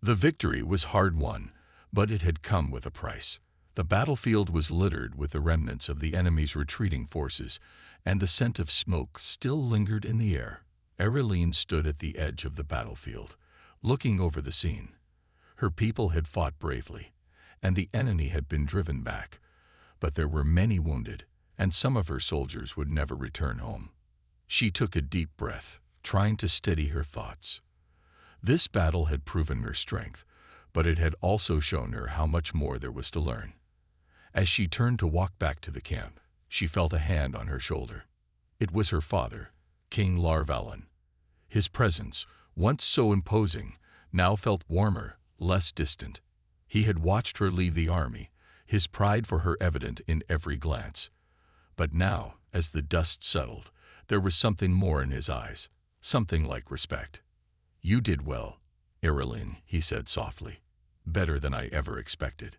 The victory was hard-won, but it had come with a price. The battlefield was littered with the remnants of the enemy's retreating forces, and the scent of smoke still lingered in the air. Erilene stood at the edge of the battlefield, looking over the scene. Her people had fought bravely, and the enemy had been driven back, but there were many wounded, and some of her soldiers would never return home. She took a deep breath, trying to steady her thoughts. This battle had proven her strength, but it had also shown her how much more there was to learn. As she turned to walk back to the camp, she felt a hand on her shoulder. It was her father, King Larvalon. His presence, once so imposing, now felt warmer, less distant. He had watched her leave the army, his pride for her evident in every glance. But now, as the dust settled, there was something more in his eyes, something like respect. "You did well, Erilene," he said softly. "Better than I ever expected."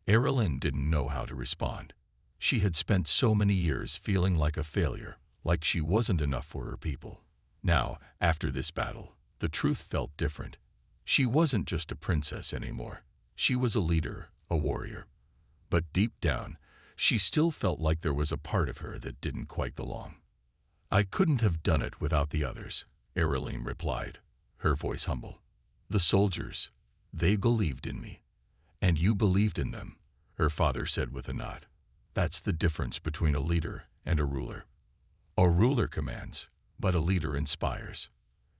Erilene didn't know how to respond. She had spent so many years feeling like a failure, like she wasn't enough for her people. Now, after this battle, the truth felt different. She wasn't just a princess anymore. She was a leader, a warrior. But deep down, she still felt like there was a part of her that didn't quite belong. "I couldn't have done it without the others," Erilene replied, her voice humble. "The soldiers, they believed in me. And you believed in them," her father said with a nod. "That's the difference between a leader and a ruler. A ruler commands, but a leader inspires."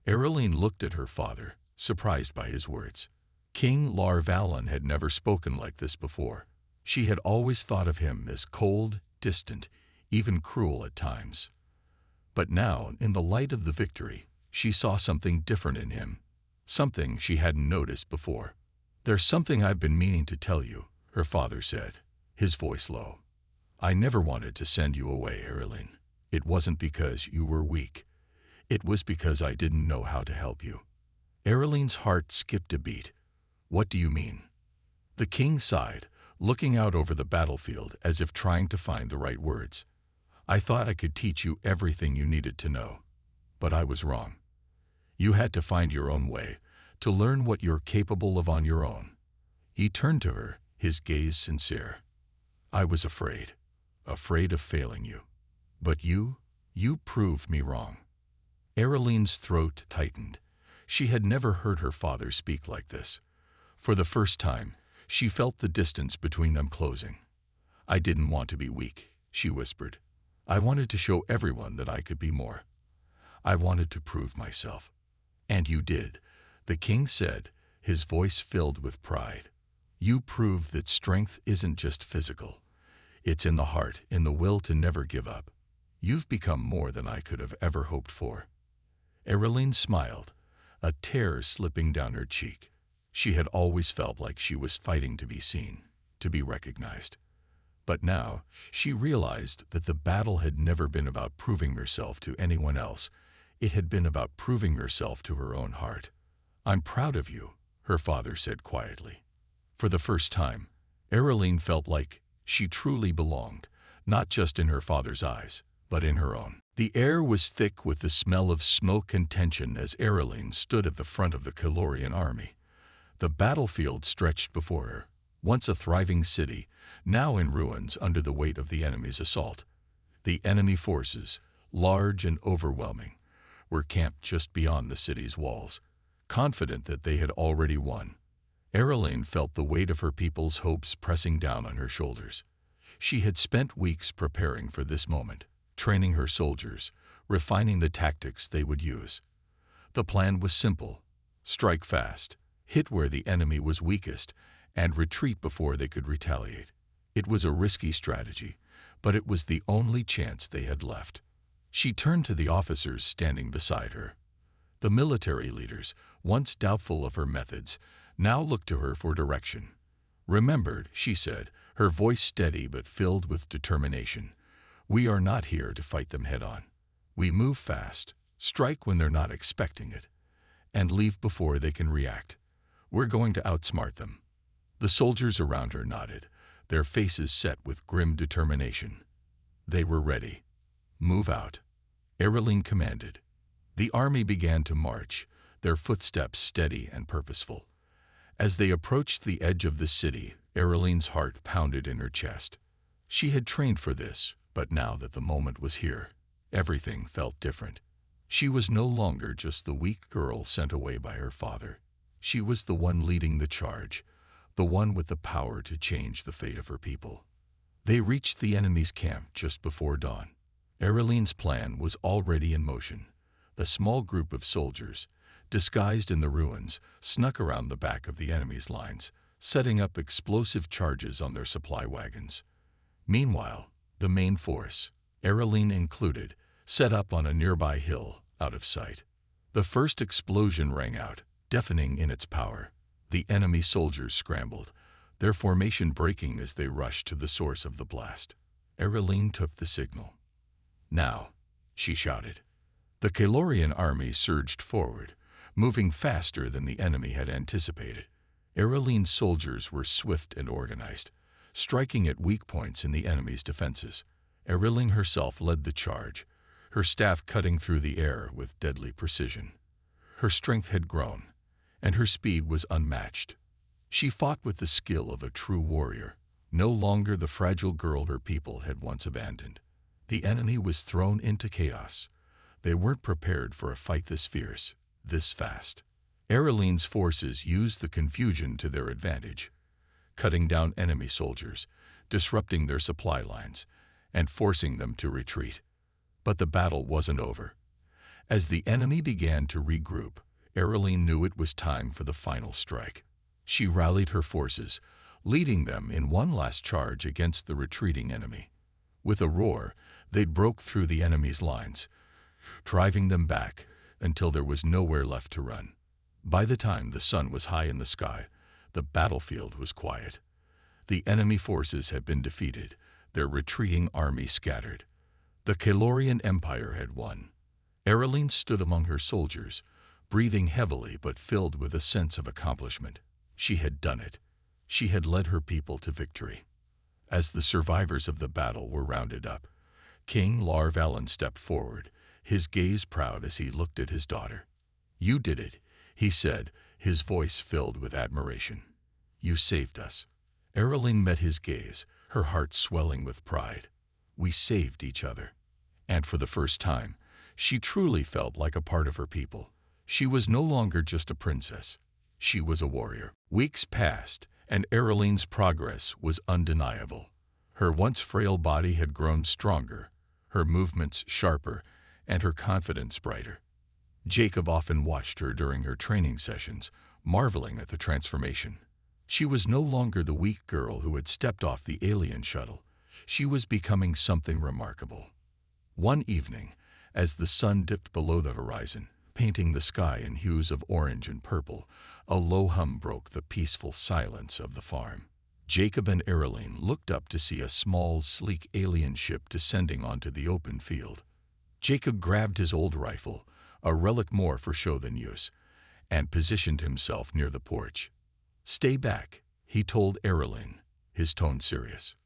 Erilene looked at her father, surprised by his words. King Larvalon had never spoken like this before. She had always thought of him as cold, distant, even cruel at times. But now, in the light of the victory, she saw something different in him, something she hadn't noticed before. "There's something I've been meaning to tell you," her father said, his voice low. "I never wanted to send you away, Erilene. It wasn't because you were weak. It was because I didn't know how to help you." Erilene's heart skipped a beat. "What do you mean?" The king sighed, looking out over the battlefield as if trying to find the right words. "I thought I could teach you everything you needed to know, but I was wrong. You had to find your own way, to learn what you're capable of on your own." He turned to her, his gaze sincere. "I was afraid of failing you. But you proved me wrong." Erilene's throat tightened. She had never heard her father speak like this. For the first time, she felt the distance between them closing. "I didn't want to be weak," she whispered. "I wanted to show everyone that I could be more. I wanted to prove myself." "And you did," the king said, his voice filled with pride. "You proved that strength isn't just physical. It's in the heart, in the will to never give up. You've become more than I could have ever hoped for." Erilene smiled, a tear slipping down her cheek. She had always felt like she was fighting to be seen, to be recognized. But now, she realized that the battle had never been about proving herself to anyone else. It had been about proving herself to her own heart. "I'm proud of you," her father said quietly. For the first time, Erilene felt like she truly belonged, not just in her father's eyes, but in her own. The air was thick with the smell of smoke and tension as Erilene stood at the front of the Calorian army. The battlefield stretched before her, once a thriving city, now in ruins under the weight of the enemy's assault. The enemy forces, large and overwhelming, were camped just beyond the city's walls, confident that they had already won. Erilene felt the weight of her people's hopes pressing down on her shoulders. She had spent weeks preparing for this moment, training her soldiers, refining the tactics they would use. The plan was simple: strike fast, hit where the enemy was weakest, and retreat before they could retaliate. It was a risky strategy, but it was the only chance they had left. She turned to the officers standing beside her. The military leaders, once doubtful of her methods, now looked to her for direction. "Remembered," she said, her voice steady but filled with determination. "We are not here to fight them head-on. We move fast, strike when they're not expecting it, and leave before they can react. We're going to outsmart them." The soldiers around her nodded, their faces set with grim determination. They were ready. "Move out," Erilene commanded. The army began to march, their footsteps steady and purposeful. As they approached the edge of the city, Ereline's heart pounded in her chest. She had trained for this, but now that the moment was here, everything felt different. She was no longer just the weak girl sent away by her father. She was the one leading the charge, the one with the power to change the fate of her people. They reached the enemy's camp just before dawn. Ereline's plan was already in motion. A small group of soldiers, disguised in the ruins, snuck around the back of the enemy's lines, setting up explosive charges on their supply wagons. Meanwhile, the main force, Ereline included, set up on a nearby hill, out of sight. The first explosion rang out, deafening in its power. The enemy soldiers scrambled, their formation breaking as they rushed to the source of the blast. Ereline took the signal. "Now," she shouted. The Kalorian army surged forward, moving faster than the enemy had anticipated. Ereline's soldiers were swift and organized, striking at weak points in the enemy's defenses. Ereline herself led the charge, her staff cutting through the air with deadly precision. Her strength had grown, and her speed was unmatched. She fought with the skill of a true warrior, no longer the fragile girl her people had once abandoned. The enemy was thrown into chaos. They weren't prepared for a fight this fierce, this fast. Ereline's forces used the confusion to their advantage, cutting down enemy soldiers, disrupting their supply lines, and forcing them to retreat. But the battle wasn't over. As the enemy began to regroup, Ereline knew it was time for the final strike. She rallied her forces, leading them in one last charge against the retreating enemy. With a roar, they broke through the enemy's lines, driving them back until there was nowhere left to run. By the time the sun was high in the sky, the battlefield was quiet. The enemy forces had been defeated, their retreating army scattered. The Kalorian Empire had won. Ereline stood among her soldiers, breathing heavily but filled with a sense of accomplishment. She had done it. She had led her people to victory. As the survivors of the battle were rounded up, King Lar-Valen stepped forward, his gaze proud as he looked at his daughter. "You did it," he said, his voice filled with admiration. "You saved us." Ereline met his gaze, her heart swelling with pride. We saved each other. And for the first time, she truly felt like a part of her people. She was no longer just a princess. She was a warrior. Weeks passed, and Ereline's progress was undeniable. Her once frail body had grown stronger, her movements sharper, and her confidence brighter. Jacob often watched her during her training sessions, marveling at the transformation. She was no longer the weak girl who had stepped off the alien shuttle. She was becoming something remarkable. One evening, as the sun dipped below the horizon, painting the sky in hues of orange and purple, a low hum broke the peaceful silence of the farm. Jacob and Ereline looked up to see a small, sleek alien ship descending onto the open field. Jacob grabbed his old rifle, a relic more for show than use, and positioned himself near the porch. "Stay back," he told Ereline, his tone serious.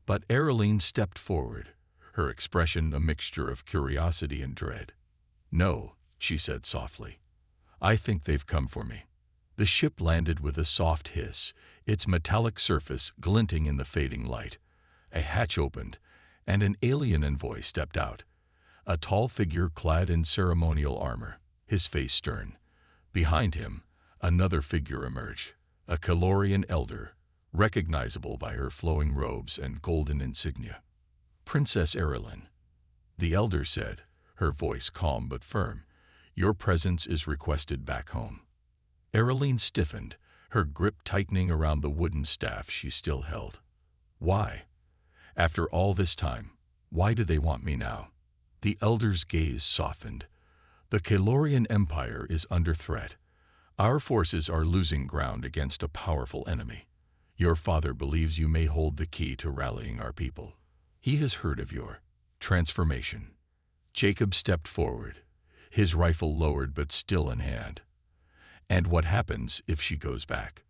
But Ereline stepped forward, her expression a mixture of curiosity and dread. "No," she said softly. "I think they've come for me." The ship landed with a soft hiss, its metallic surface glinting in the fading light. A hatch opened, and an alien envoy stepped out. A tall figure clad in ceremonial armor, his face stern. Behind him, another figure emerged, a Kalorian elder, recognizable by her flowing robes and golden insignia. "Princess Ereline," the elder said, her voice calm but firm, "your presence is requested back home." Ereline stiffened, her grip tightening around the wooden staff she still held. "Why? After all this time, why do they want me now?" The elder's gaze softened. "The Kalorian Empire is under threat. Our forces are losing ground against a powerful enemy. Your father believes you may hold the key to rallying our people. He has heard of your transformation." Jacob stepped forward, his rifle lowered but still in hand. "And what happens if she goes back?"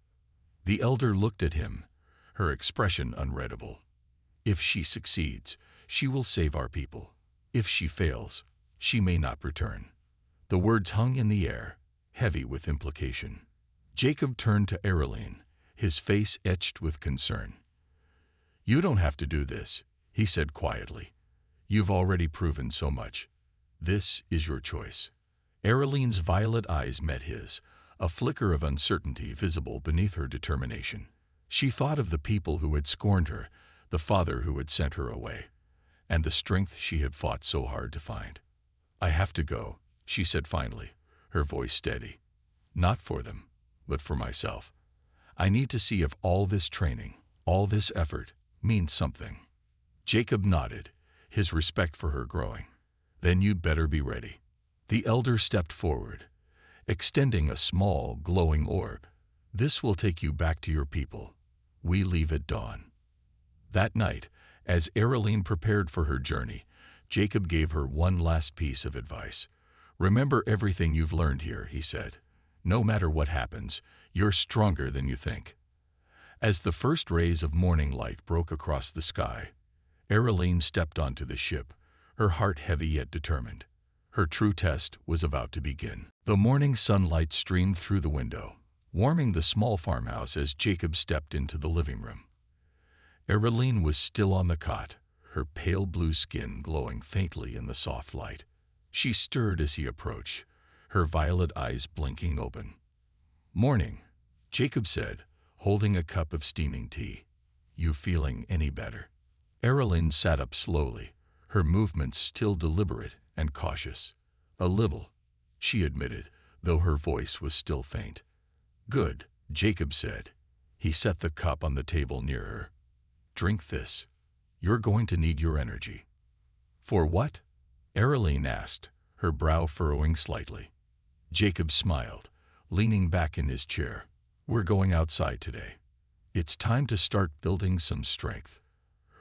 The elder looked at him, her expression unreadable. "If she succeeds, she will save our people. If she fails, she may not return." The words hung in the air, heavy with implication. Jacob turned to Erilene, his face etched with concern. "You don't have to do this," he said quietly. "You've already proven so much. This is your choice." Erilene's violet eyes met his, a flicker of uncertainty visible beneath her determination. She thought of the people who had scorned her, the father who had sent her away, and the strength she had fought so hard to find. "I have to go," she said finally, her voice steady. "Not for them, but for myself. I need to see if all this training, all this effort, means something." Jacob nodded, his respect for her growing. "Then you'd better be ready." The elder stepped forward, extending a small, glowing orb. "This will take you back to your people. We leave at dawn." That night, as Erilene prepared for her journey, Jacob gave her one last piece of advice. "Remember everything you've learned here," he said. "No matter what happens, you're stronger than you think." As the first rays of morning light broke across the sky, Erilene stepped onto the ship, her heart heavy yet determined. Her true test was about to begin. The morning sunlight streamed through the window, warming the small farmhouse as Jacob stepped into the living room. Erilene was still on the cot, her pale blue skin glowing faintly in the soft light. She stirred as he approached, her violet eyes blinking open. "Morning," Jacob said, holding a cup of steaming tea. "You feeling any better?" Erilene sat up slowly, her movements still deliberate and cautious. "A little," she admitted, though her voice was still faint. "Good," Jacob said. He set the cup on the table near her. "Drink this. You're going to need your energy." "For what?" Erilene asked, her brow furrowing slightly. Jacob smiled, leaning back in his chair. "We're going outside today. It's time to start building some strength."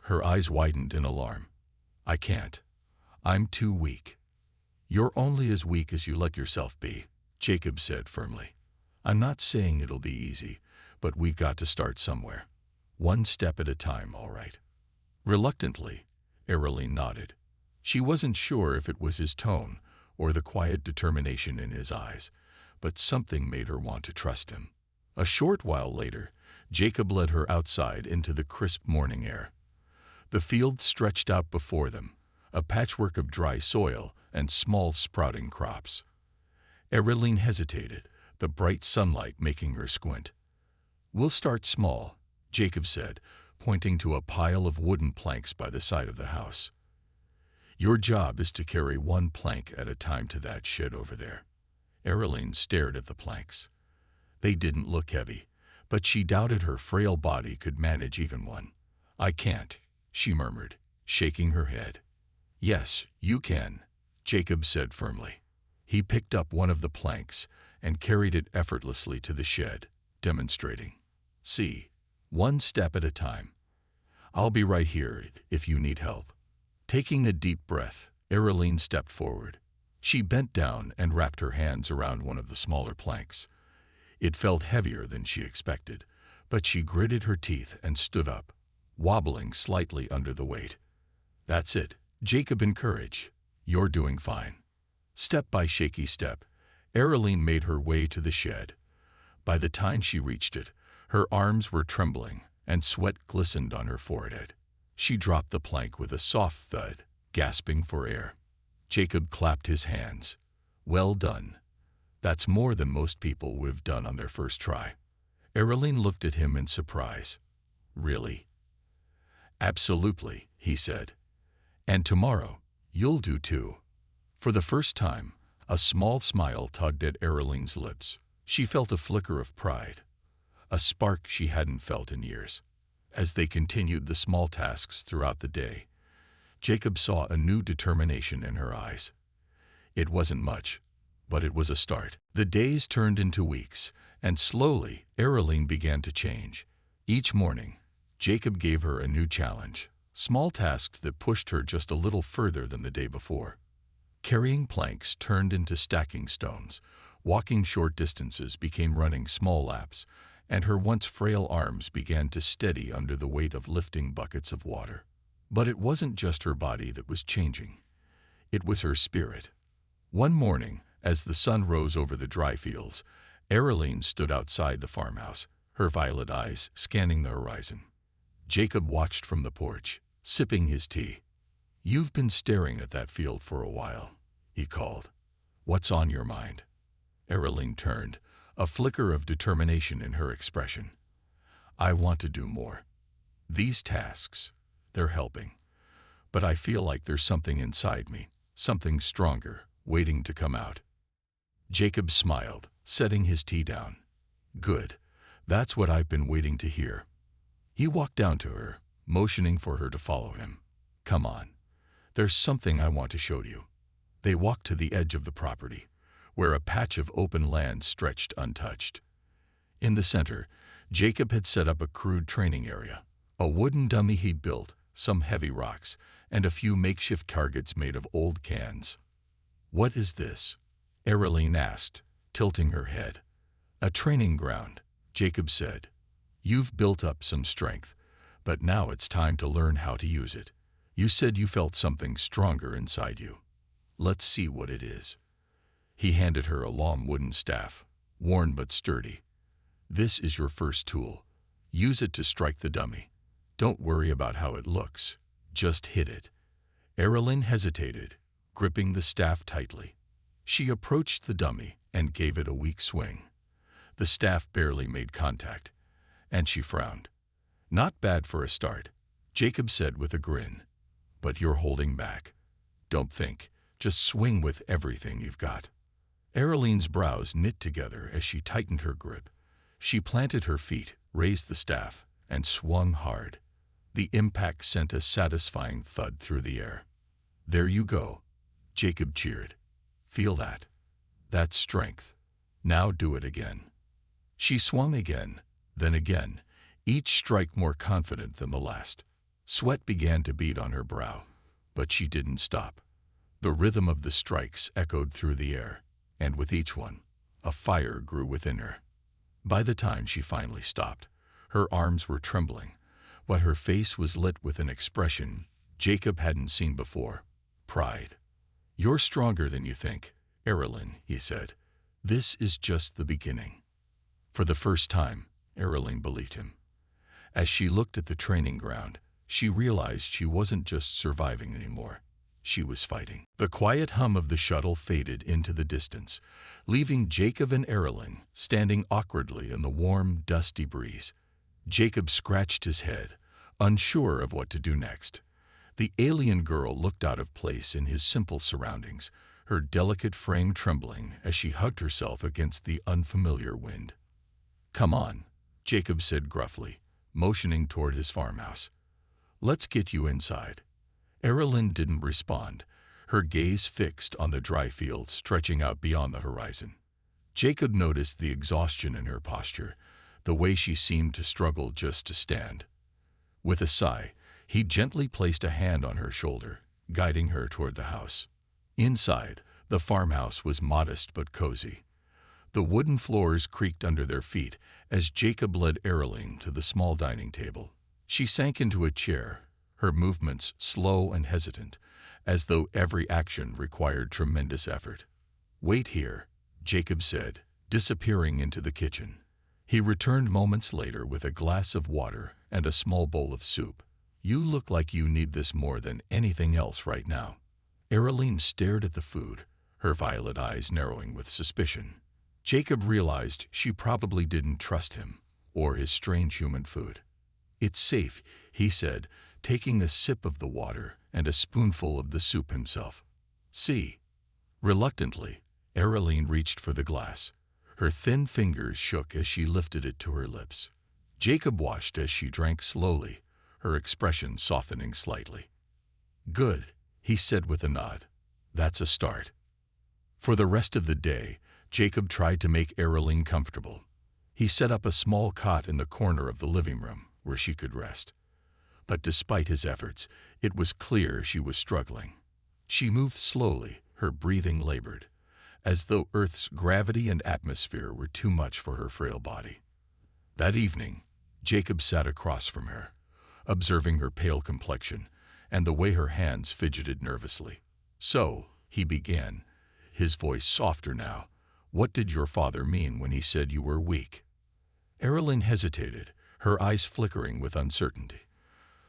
Her eyes widened in alarm. "I can't. I'm too weak." "You're only as weak as you let yourself be," Jacob said firmly. "I'm not saying it'll be easy, but we've got to start somewhere. One step at a time, all right?" Reluctantly, Erilene nodded. She wasn't sure if it was his tone or the quiet determination in his eyes, but something made her want to trust him. A short while later, Jacob led her outside into the crisp morning air. The field stretched out before them, a patchwork of dry soil and small sprouting crops. Erilene hesitated, the bright sunlight making her squint. "We'll start small," Jacob said, pointing to a pile of wooden planks by the side of the house. "Your job is to carry one plank at a time to that shed over there." Erilene stared at the planks. They didn't look heavy, but she doubted her frail body could manage even one. "I can't," she murmured, shaking her head. "Yes, you can," Jacob said firmly. He picked up one of the planks and carried it effortlessly to the shed, demonstrating. "See, one step at a time. I'll be right here if you need help." Taking a deep breath, Erilene stepped forward. She bent down and wrapped her hands around one of the smaller planks. It felt heavier than she expected, but she gritted her teeth and stood up, wobbling slightly under the weight. "That's it," Jacob encouraged. "You're doing fine." Step by shaky step, Erilene made her way to the shed. By the time she reached it, her arms were trembling and sweat glistened on her forehead. She dropped the plank with a soft thud, gasping for air. Jacob clapped his hands. "Well done. That's more than most people would have done on their first try." Erilene looked at him in surprise. "Really?" "Absolutely," he said. "And tomorrow, you'll do too." For the first time, a small smile tugged at Erilene's lips. She felt a flicker of pride, a spark she hadn't felt in years. As they continued the small tasks throughout the day, Jacob saw a new determination in her eyes. It wasn't much, but it was a start. The days turned into weeks, and slowly, Erilene began to change. Each morning, Jacob gave her a new challenge, small tasks that pushed her just a little further than the day before. Carrying planks turned into stacking stones, walking short distances became running small laps, and her once frail arms began to steady under the weight of lifting buckets of water. But it wasn't just her body that was changing. It was her spirit. One morning, as the sun rose over the dry fields, Ereline stood outside the farmhouse, her violet eyes scanning the horizon. Jacob watched from the porch, sipping his tea. "You've been staring at that field for a while," he called. "What's on your mind?" Ereline turned, a flicker of determination in her expression. "I want to do more. These tasks, they're helping. But I feel like there's something inside me, something stronger, waiting to come out." Jacob smiled, setting his tea down. "Good. That's what I've been waiting to hear." He walked down to her, motioning for her to follow him. "Come on. There's something I want to show you." They walked to the edge of the property, where a patch of open land stretched untouched. In the center, Jacob had set up a crude training area, a wooden dummy he'd built, some heavy rocks, and a few makeshift targets made of old cans. "What is this?" Ereline asked, tilting her head. "A training ground," Jacob said. "You've built up some strength, but now it's time to learn how to use it. You said you felt something stronger inside you. Let's see what it is." He handed her a long wooden staff, worn but sturdy. "This is your first tool. Use it to strike the dummy. Don't worry about how it looks. Just hit it." Ereline hesitated, gripping the staff tightly. She approached the dummy and gave it a weak swing. The staff barely made contact, and she frowned. "Not bad for a start," Jacob said with a grin. "But you're holding back. Don't think. Just swing with everything you've got." Ereline's brows knit together as she tightened her grip. She planted her feet, raised the staff, and swung hard. The impact sent a satisfying thud through the air. "There you go," Jacob cheered. "Feel that? That's strength. Now do it again." She swung again, then again, each strike more confident than the last. Sweat began to bead on her brow, but she didn't stop. The rhythm of the strikes echoed through the air, and with each one, a fire grew within her. By the time she finally stopped, her arms were trembling, but her face was lit with an expression Jacob hadn't seen before: pride. "You're stronger than you think, Ereline," he said. "This is just the beginning." For the first time, Ereline believed him. As she looked at the training ground, she realized she wasn't just surviving anymore. She was fighting. The quiet hum of the shuttle faded into the distance, leaving Jacob and Ereline standing awkwardly in the warm, dusty breeze. Jacob scratched his head, unsure of what to do next. The alien girl looked out of place in his simple surroundings, her delicate frame trembling as she hugged herself against the unfamiliar wind. "Come on," Jacob said gruffly, motioning toward his farmhouse. "Let's get you inside." Ereline didn't respond, her gaze fixed on the dry field stretching out beyond the horizon. Jacob noticed the exhaustion in her posture, the way she seemed to struggle just to stand. With a sigh, he gently placed a hand on her shoulder, guiding her toward the house. Inside, the farmhouse was modest but cozy. The wooden floors creaked under their feet as Jacob led Ereline to the small dining table. She sank into a chair, her movements slow and hesitant, as though every action required tremendous effort. "Wait here," Jacob said, disappearing into the kitchen. He returned moments later with a glass of water and a small bowl of soup. "You look like you need this more than anything else right now." Ereline stared at the food, her violet eyes narrowing with suspicion. Jacob realized she probably didn't trust him or his strange human food. "It's safe," he said, taking a sip of the water and a spoonful of the soup himself. "See." Reluctantly, Ereline reached for the glass. Her thin fingers shook as she lifted it to her lips. Jacob watched as she drank slowly, her expression softening slightly. "Good," he said with a nod. "That's a start." For the rest of the day, Jacob tried to make Ereline comfortable. He set up a small cot in the corner of the living room where she could rest. But despite his efforts, it was clear she was struggling. She moved slowly, her breathing labored, as though Earth's gravity and atmosphere were too much for her frail body. That evening, Jacob sat across from her, observing her pale complexion and the way her hands fidgeted nervously. "So," he began, his voice softer now, What did your father mean when he said you were weak? Erilyn hesitated, her eyes flickering with uncertainty.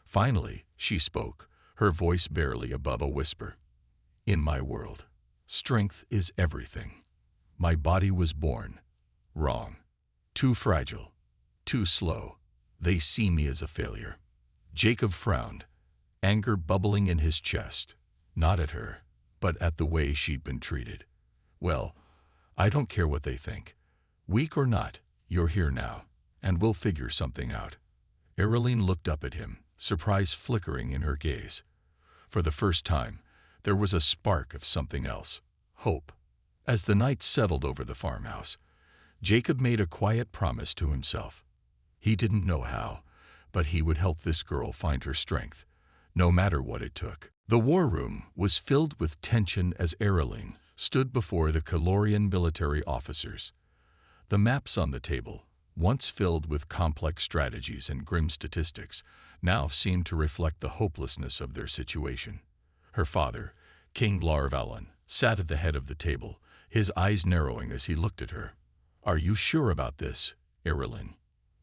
Finally, she spoke, her voice barely above a whisper. In my world, strength is everything. My body was born wrong, too fragile, too slow. They see me as a failure. Jacob frowned, anger bubbling in his chest, not at her, but at the way she'd been treated. Well, I don't care what they think. Weak or not, you're here now, and we'll figure something out. Erilyn looked up at him, surprise flickering in her gaze. For the first time, there was a spark of something else, hope. As the night settled over the farmhouse, Jacob made a quiet promise to himself. He didn't know how, but he would help this girl find her strength, no matter what it took. The war room was filled with tension as Erilyn stood before the Calorian military officers. The maps on the table, once filled with complex strategies and grim statistics, now seemed to reflect the hopelessness of their situation. Her father, King Larvalon, sat at the head of the table, his eyes narrowing as he looked at her. "Are you sure about this, Erilyn?"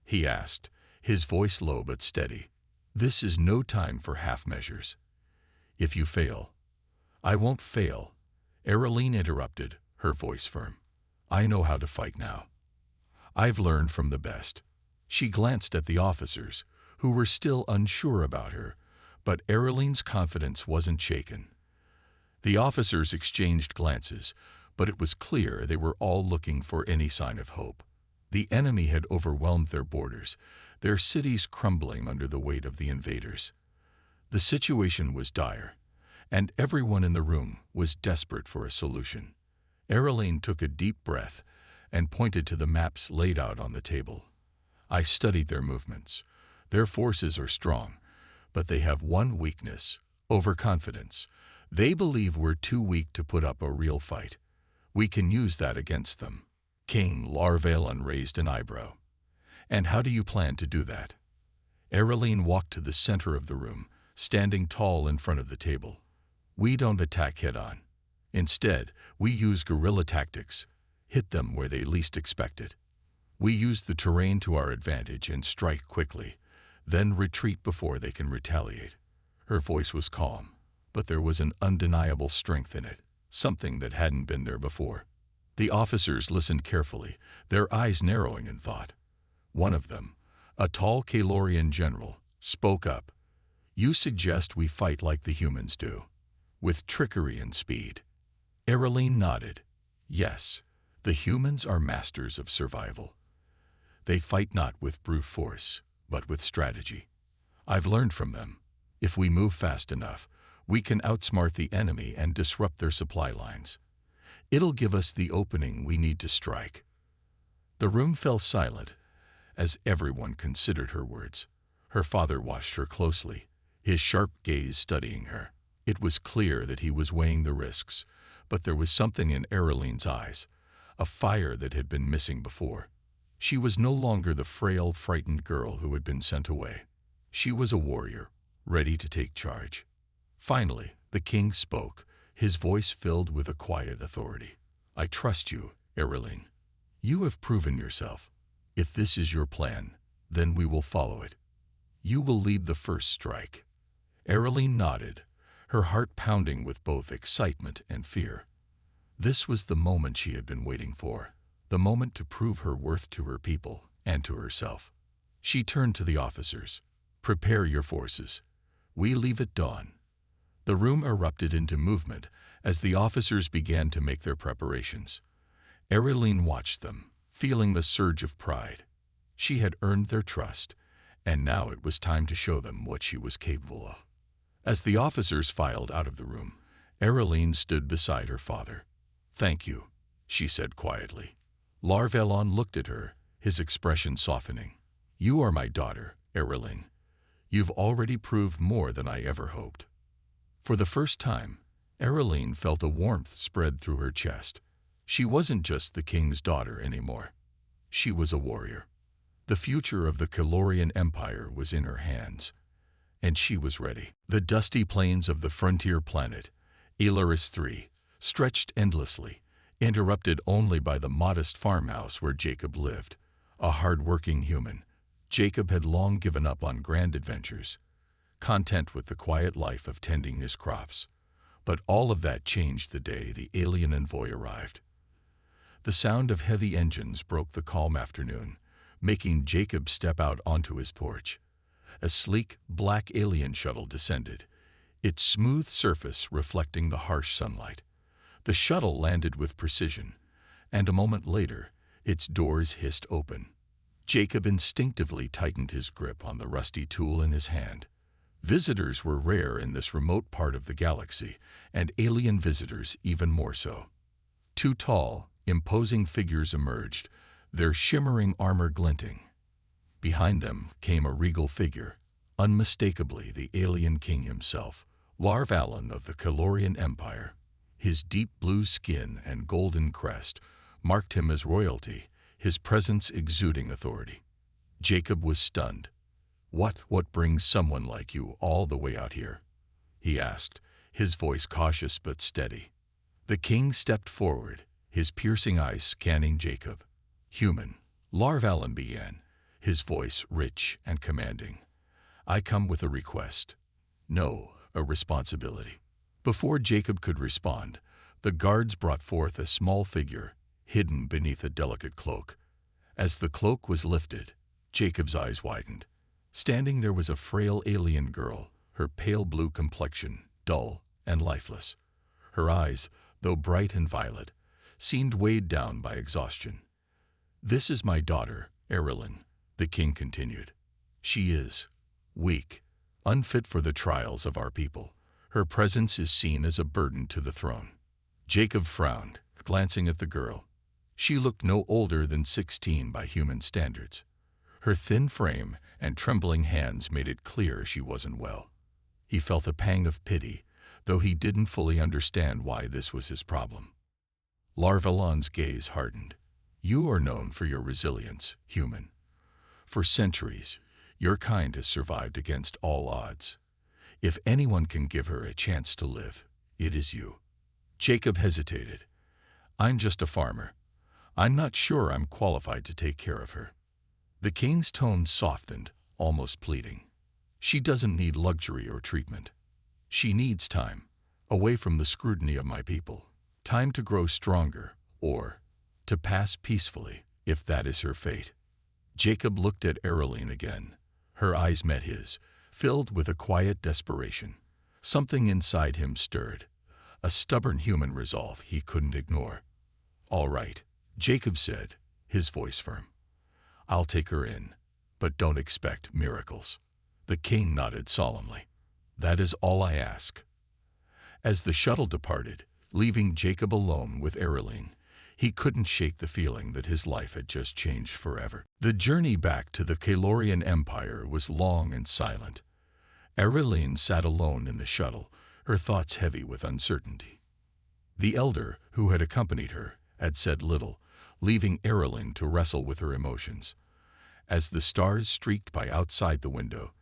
he asked, his voice low but steady. "This is no time for half measures. If you fail—" "I won't fail," Erilyn interrupted, her voice firm. "I know how to fight now. I've learned from the best." She glanced at the officers, who were still unsure about her, but Erilyn's confidence wasn't shaken. The officers exchanged glances, but it was clear they were all looking for any sign of hope. The enemy had overwhelmed their borders, their cities crumbling under the weight of the invaders. The situation was dire, and everyone in the room was desperate for a solution. Erilyn took a deep breath and pointed to the maps laid out on the table. "I studied their movements. Their forces are strong, but they have one weakness: overconfidence. They believe we're too weak to put up a real fight. We can use that against them." King Larvalon raised an eyebrow. "And how do you plan to do that?" Erilyn walked to the center of the room, standing tall in front of the table. "We don't attack head-on. Instead, we use guerrilla tactics, hit them where they least expect it. We use the terrain to our advantage and strike quickly, then retreat before they can retaliate." Her voice was calm, but there was an undeniable strength in it, something that hadn't been there before. The officers listened carefully, their eyes narrowing in thought. One of them, a tall Calorian general, spoke up. "You suggest we fight like the humans do, with trickery and speed?" Erilyn nodded. "Yes, the humans are masters of survival. They fight not with brute force, but with strategy. I've learned from them. If we move fast enough, we can outsmart the enemy and disrupt their supply lines. It'll give us the opening we need to strike." The room fell silent as everyone considered her words. Her father watched her closely, his sharp gaze studying her. It was clear that he was weighing the risks, but there was something in Erilyn's eyes, a fire that had been missing before. She was no longer the frail, frightened girl who had been sent away. She was a warrior, ready to take charge. Finally, the king spoke, his voice filled with a quiet authority. "I trust you, Erilyn. You have proven yourself. If this is your plan, then we will follow it. You will lead the first strike." Erilyn nodded, her heart pounding with both excitement and fear. This was the moment she had been waiting for, the moment to prove her worth to her people and to herself. She turned to the officers. "Prepare your forces. We leave at dawn." The room erupted into movement as the officers began to make their preparations. Erilyn watched them, feeling the surge of pride. She had earned their trust, and now it was time to show them what she was capable of. As the officers filed out of the room, Erilyn stood beside her father. "Thank you," she said quietly. Larvalon looked at her, his expression softening. "You are my daughter, Erilyn. You've already proved more than I ever hoped." For the first time, Erilyn felt a warmth spread through her chest. She wasn't just the king's daughter anymore. She was a warrior. The future of the Calorian Empire was in her hands, and she was ready. The dusty plains of the frontier planet, Elaris III, stretched endlessly, interrupted only by the modest farmhouse where Jacob lived. A hard-working human, Jacob had long given up on grand adventures, content with the quiet life of tending his crops. But all of that changed the day the alien envoy arrived. The sound of heavy engines broke the calm afternoon, making Jacob step out onto his porch. A sleek, black alien shuttle descended, its smooth surface reflecting the harsh sunlight. The shuttle landed with precision, and a moment later, its doors hissed open. Jacob instinctively tightened his grip on the rusty tool in his hand. Visitors were rare in this remote part of the galaxy, and alien visitors even more so. Two tall, imposing figures emerged, their shimmering armor glinting. Behind them came a regal figure, unmistakably the alien king himself, Larv Allen of the Calorian Empire. His deep blue skin and golden crest marked him as royalty, his presence exuding authority. Jacob was stunned. What brings someone like you all the way out here?" he asked, his voice cautious but steady. The king stepped forward, his piercing eyes scanning Jacob. "Human," Larv Allen began, his voice rich and commanding. "I come with a request. No, a responsibility." Before Jacob could respond, the guards brought forth a small figure, hidden beneath a delicate cloak. As the cloak was lifted, Jacob's eyes widened. Standing there was a frail alien girl, her pale blue complexion dull and lifeless. Her eyes, though bright and violet, seemed weighed down by exhaustion. "This is my daughter, Erilyn," the king continued. "She is weak, unfit for the trials of our people. Her presence is seen as a burden to the throne." Jacob frowned, glancing at the girl. She looked no older than 16 by human standards. Her thin frame and trembling hands made it clear she wasn't well. He felt a pang of pity, though he didn't fully understand why this was his problem. Larv Allen's gaze hardened. "You are known for your resilience, human. For centuries, your kind has survived against all odds. If anyone can give her a chance to live, it is you." Jacob hesitated. "I'm just a farmer. I'm not sure I'm qualified to take care of her." The king's tone softened, almost pleading. "She doesn't need luxury or treatment. She needs time, away from the scrutiny of my people. Time to grow stronger, or to pass peacefully, if that is her fate." Jacob looked at Erilyn again. Her eyes met his, filled with a quiet desperation. Something inside him stirred, a stubborn human resolve he couldn't ignore. "All right," Jacob said, his voice firm. "I'll take her in, but don't expect miracles." The king nodded solemnly. "That is all I ask." As the shuttle departed, leaving Jacob alone with Erilyn, he couldn't shake the feeling that his life had just changed forever. The journey back to the Calorian Empire was long and silent. Erilyn sat alone in the shuttle, her thoughts heavy with uncertainty. The elder, who had accompanied her, had said little, leaving Erilyn to wrestle with her emotions. As the stars streaked by outside the window,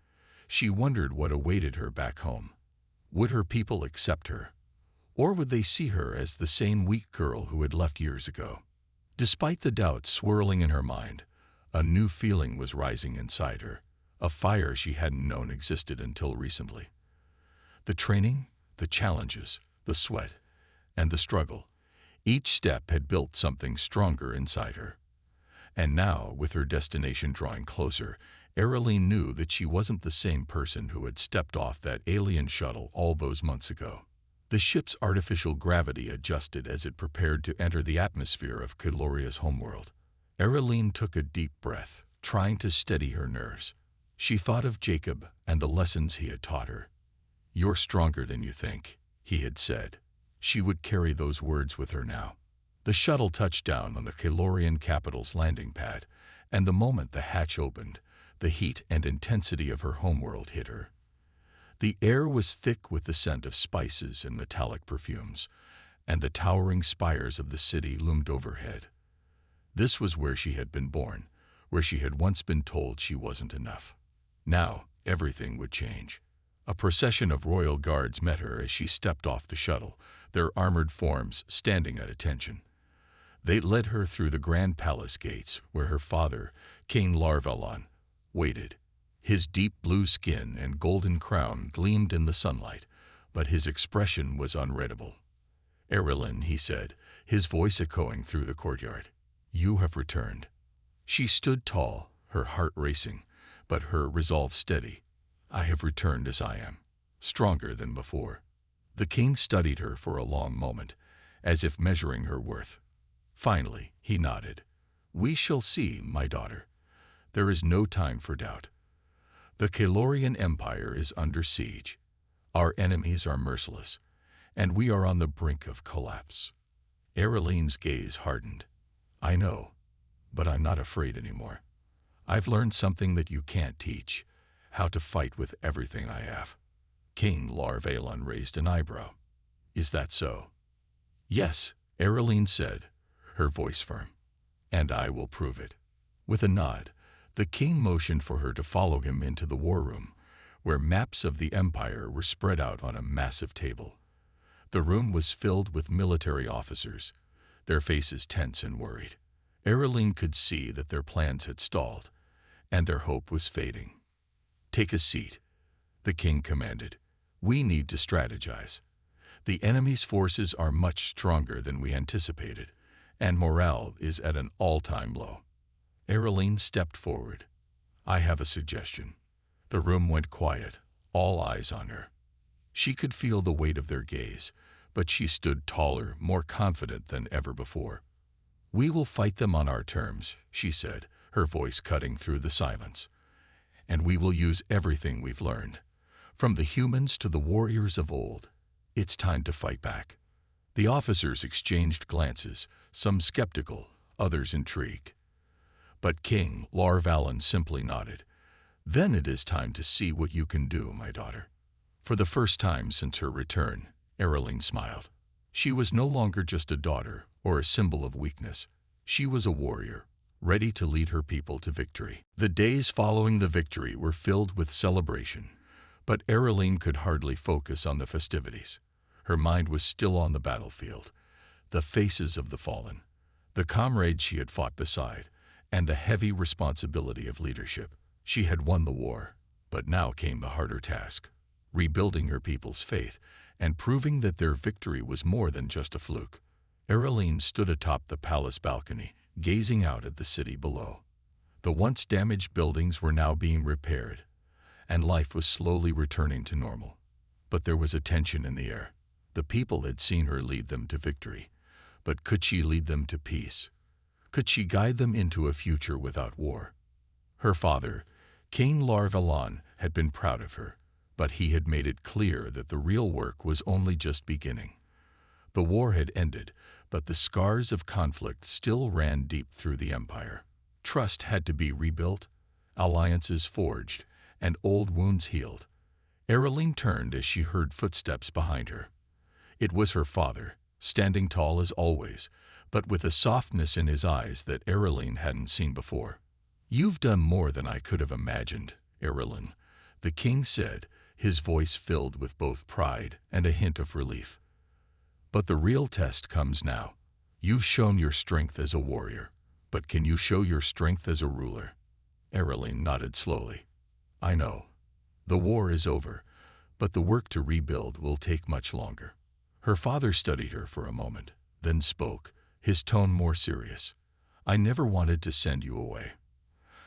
she wondered what awaited her back home. Would her people accept her? Or would they see her as the same weak girl who had left years ago? Despite the doubts swirling in her mind, a new feeling was rising inside her, a fire she hadn't known existed until recently. The training, the challenges, the sweat, and the struggle, each step had built something stronger inside her. And now, with her destination drawing closer, Erilyn knew that she wasn't the same person who had stepped off that alien shuttle all those months ago. The ship's artificial gravity adjusted as it prepared to enter the atmosphere of Caloria's homeworld. Erilyn took a deep breath, trying to steady her nerves. She thought of Jacob and the lessons he had taught her. "You're stronger than you think," he had said. She would carry those words with her now. The shuttle touched down on the Calorian capital's landing pad, and the moment the hatch opened, the heat and intensity of her homeworld hit her. The air was thick with the scent of spices and metallic perfumes, and the towering spires of the city loomed overhead. This was where she had been born, where she had once been told she wasn't enough. Now, everything would change. A procession of royal guards met her as she stepped off the shuttle, their armored forms standing at attention. They led her through the grand palace gates where her father, King Larvalon, waited. His deep blue skin and golden crown gleamed in the sunlight, but his expression was unreadable. "Erilyn," he said, his voice echoing through the courtyard, "you have returned." She stood tall, her heart racing, but her resolve steady. "I have returned as I am, stronger than before." The king studied her for a long moment, as if measuring her worth. Finally, he nodded. "We shall see, my daughter. There is no time for doubt. The Kalorian Empire is under siege. Our enemies are merciless, and we are on the brink of collapse." Erilyn's gaze hardened. "I know, but I'm not afraid anymore. I've learned something that you can't teach, how to fight with everything I have." King Larvalon raised an eyebrow. "Is that so?" "Yes," Erilyn said, her voice firm. "And I will prove it." With a nod, the king motioned for her to follow him into the war room, where maps of the empire were spread out on a massive table. The room was filled with military officers, their faces tense and worried. Erilyn could see that their plans had stalled, and their hope was fading. "Take a seat," the king commanded. "We need to strategize. The enemy's forces are much stronger than we anticipated, and morale is at an all-time low." Erilyn stepped forward. "I have a suggestion." The room went quiet, all eyes on her. She could feel the weight of their gaze, but she stood taller, more confident than ever before. "We will fight them on our terms," she said, her voice cutting through the silence. "And we will use everything we've learned, from the humans to the warriors of old. It's time to fight back." The officers exchanged glances, some skeptical, others intrigued. But King Larvalon simply nodded. "Then it is time to see what you can do, my daughter." For the first time since her return, Erilyn smiled. She was no longer just a daughter or a symbol of weakness. She was a warrior, ready to lead her people to victory. The days following the victory were filled with celebration, but Erilyn could hardly focus on the festivities. Her mind was still on the battlefield, the faces of the fallen, the comrades she had fought beside, and the heavy responsibility of leadership. She had won the war, but now came the harder task, rebuilding her people's faith and proving that their victory was more than just a fluke. Erilyn stood atop the palace balcony, gazing out at the city below. The once damaged buildings were now being repaired, and life was slowly returning to normal. But there was a tension in the air. The people had seen her lead them to victory, but could she lead them to peace? Could she guide them into a future without war? Her father, King Larvalon, had been proud of her, but he had made it clear that the real work was only just beginning. The war had ended, but the scars of conflict still ran deep through the empire. Trust had to be rebuilt, alliances forged, and old wounds healed. Erilyn turned as she heard footsteps behind her. It was her father, standing tall as always, but with a softness in his eyes that Erilyn hadn't seen before. "You've done more than I could have imagined, Erilyn," the king said, his voice filled with both pride and a hint of relief. "But the real test comes now. You've shown your strength as a warrior, but can you show your strength as a ruler?" Erilyn nodded slowly. "I know. The war is over, but the work to rebuild will take much longer." Her father studied her for a moment, then spoke, his tone more serious. "I never wanted to send you away.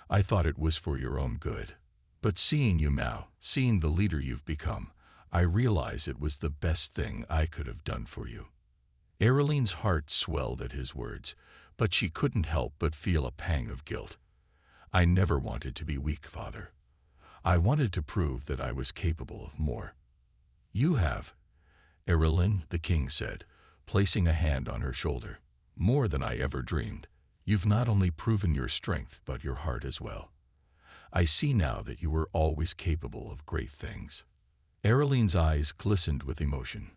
I thought it was for your own good. But seeing you now, seeing the leader you've become, I realize it was the best thing I could have done for you." Erilyn's heart swelled at his words, but she couldn't help but feel a pang of guilt. "I never wanted to be weak, father. I wanted to prove that I was capable of more." "You have, Erilyn," the king said, placing a hand on her shoulder. "More than I ever dreamed. You've not only proven your strength, but your heart as well. I see now that you were always capable of great things." Erilyn's eyes glistened with emotion.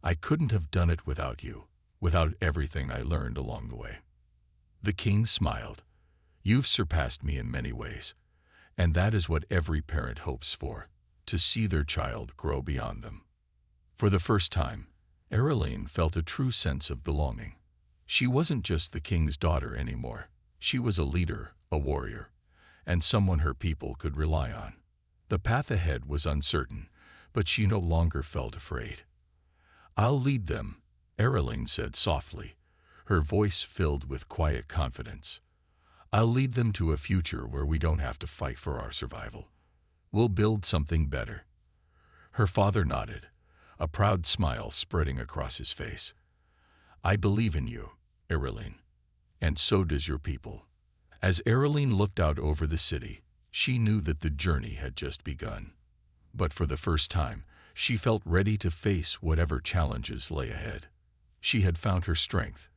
"I couldn't have done it without you, without everything I learned along the way." The king smiled. "You've surpassed me in many ways, and that is what every parent hopes for, to see their child grow beyond them." For the first time, Erilyn felt a true sense of belonging. She wasn't just the king's daughter anymore. She was a leader, a warrior, and someone her people could rely on. The path ahead was uncertain, but she no longer felt afraid. "I'll lead them," Erilene said softly, her voice filled with quiet confidence. "I'll lead them to a future where we don't have to fight for our survival. We'll build something better." Her father nodded, a proud smile spreading across his face. "I believe in you, Erilene, and so does your people." As Erilene looked out over the city, she knew that the journey had just begun. But for the first time, she felt ready to face whatever challenges lay ahead. She had found her strength,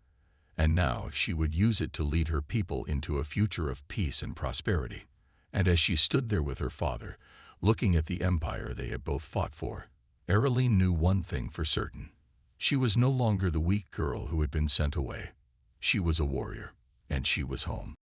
and now she would use it to lead her people into a future of peace and prosperity. And as she stood there with her father, looking at the empire they had both fought for, Erilene knew one thing for certain. She was no longer the weak girl who had been sent away. She was a warrior, and she was home.